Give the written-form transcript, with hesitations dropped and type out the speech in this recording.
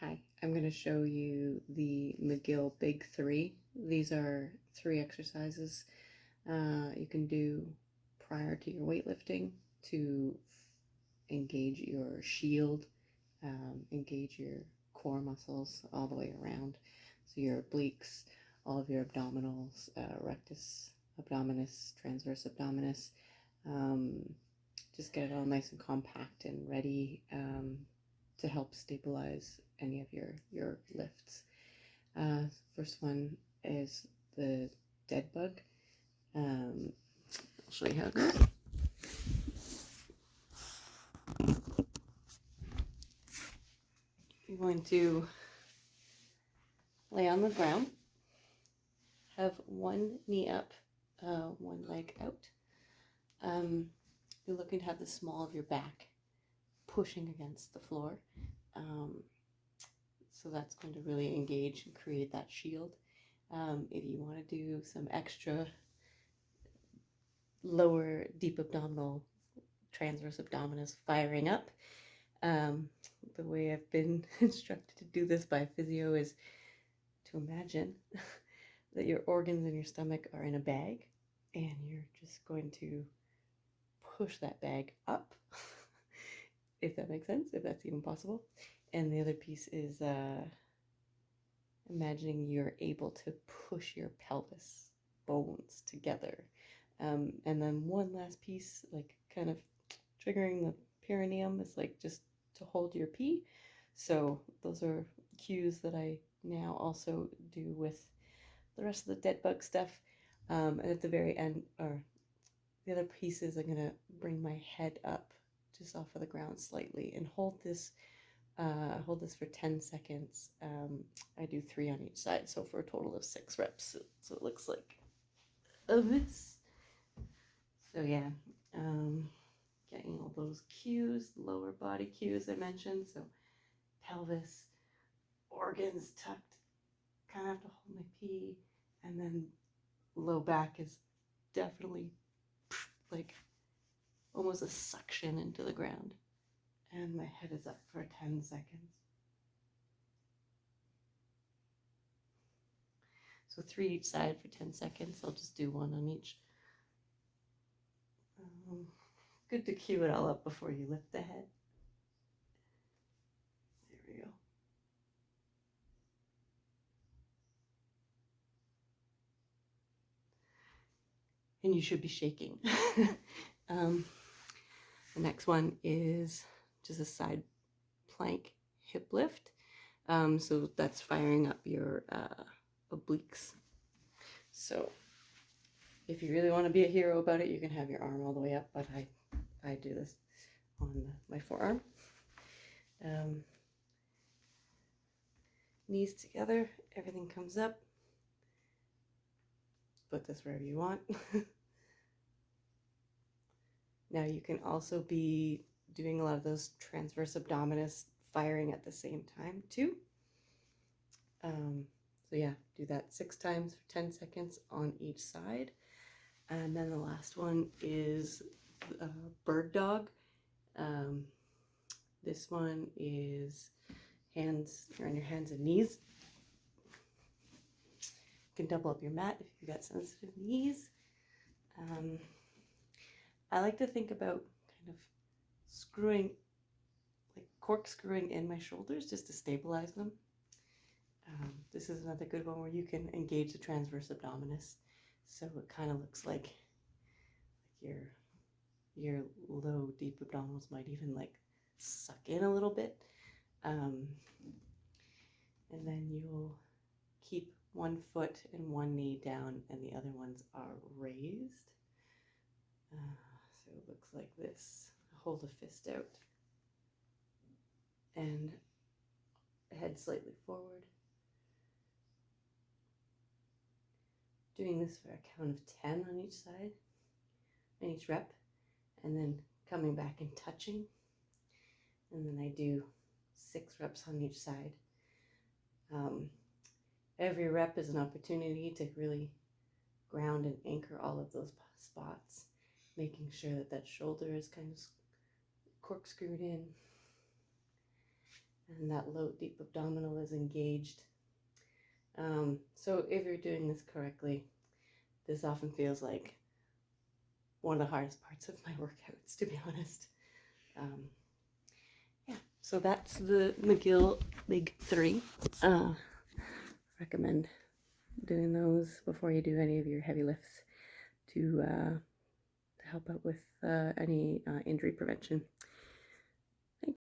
Hi, I'm going to show you the McGill Big 3. These are 3 exercises you can do prior to your weightlifting to engage your shield, engage your core muscles all the way around. So your obliques, all of your abdominals, rectus abdominis, transverse abdominis. Just get it all nice and compact and ready to help stabilize any of your lifts. First one is the dead bug. I'll show you how it goes. You're going to lay on the ground, have one knee up, one leg out. You're looking to have the small of your back pushing against the floor. So that's going to really engage and create that shield. If you want to do some extra lower deep abdominal transverse abdominis firing up, the way I've been instructed to do this by physio is to imagine that your organs in your stomach are in a bag and you're just going to push that bag up, if that makes sense, if that's even possible. And the other piece is imagining you're able to push your pelvis bones together. And then one last piece, like kind of triggering the perineum, is like just to hold your pee. So those are cues that I now also do with the rest of the dead bug stuff. And at the very end, or the other piece is I'm going to bring my head up just off of the ground slightly and hold this for 10 seconds. I do 3 on each side, so for a total of 6 reps. So it looks like this. So yeah, getting all those cues, lower body cues I mentioned. So pelvis, organs tucked, kind of have to hold my pee, and then low back is definitely like almost a suction into the ground. And my head is up for 10 seconds. So 3 each side for 10 seconds. I'll just do 1 on each. Good to cue it all up before you lift the head. There we go. And you should be shaking. The next one is just a side plank hip lift. So that's firing up your obliques. So if you really want to be a hero about it, you can have your arm all the way up, but I do this on my forearm. Knees together, everything comes up. Put this wherever you want. Now you can also be doing a lot of those transverse abdominis firing at the same time too. So yeah, do that 6 times for 10 seconds on each side. And then the last one is bird dog. This one is you're on your hands and knees. You can double up your mat if you've got sensitive knees. I like to think about kind of corkscrewing in my shoulders just to stabilize them. This is another good one where you can engage the transverse abdominis. So it kind of looks like your low, deep abdominals might even like suck in a little bit. And then you'll keep one foot and one knee down and the other ones are raised. So it looks like this. Hold a fist out and head slightly forward. Doing this for a count of 10 on each side, on each rep, and then coming back and touching. And then I do 6 reps on each side. Every rep is an opportunity to really ground and anchor all of those spots, making sure that shoulder is kind of corkscrewed in. and that low deep abdominal is engaged. So if you're doing this correctly, this often feels like one of the hardest parts of my workouts, to be honest. Yeah, so that's the McGill Big 3. Recommend doing those before you do any of your heavy lifts to help out with any injury prevention.